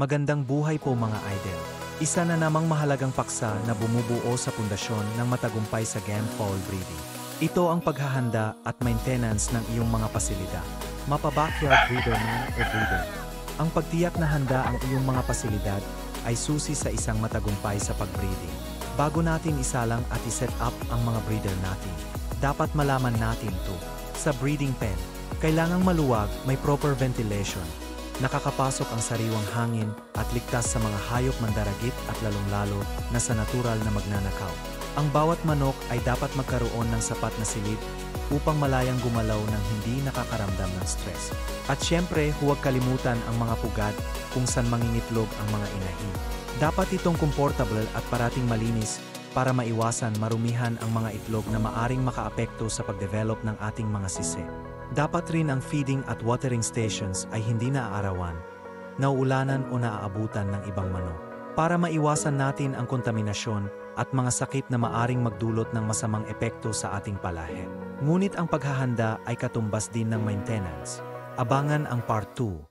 Magandang buhay po mga idol. Isa na namang mahalagang paksa na bumubuo sa pundasyon ng matagumpay sa game fowl breeding. Ito ang paghahanda at maintenance ng iyong mga pasilidad. Mapa-backyard breeder man o breeder. Ang pagtiyak na handa ang iyong mga pasilidad ay susi sa isang matagumpay sa pag-breeding. Bago natin isalang at iset up ang mga breeder natin, dapat malaman natin ito. Sa breeding pen, kailangang maluwag, may proper ventilation, nakakapasok ang sariwang hangin at ligtas sa mga hayop mandaragit at lalong-lalo na sa natural na magnanakaw. Ang bawat manok ay dapat magkaroon ng sapat na silid upang malayang gumalaw ng hindi nakakaramdam ng stress. At syempre, huwag kalimutan ang mga pugad kung saan mangingitlog ang mga inahin. Dapat itong comfortable at parating malinis para maiwasan marumihan ang mga itlog na maaring makaapekto sa pagdevelop ng ating mga sisi. Dapat rin ang feeding at watering stations ay hindi naaarawan, nauulanan o naaabutan ng ibang manok. Para maiwasan natin ang kontaminasyon at mga sakit na maaring magdulot ng masamang epekto sa ating palahe. Ngunit ang paghahanda ay katumbas din ng maintenance. Abangan ang Part 2.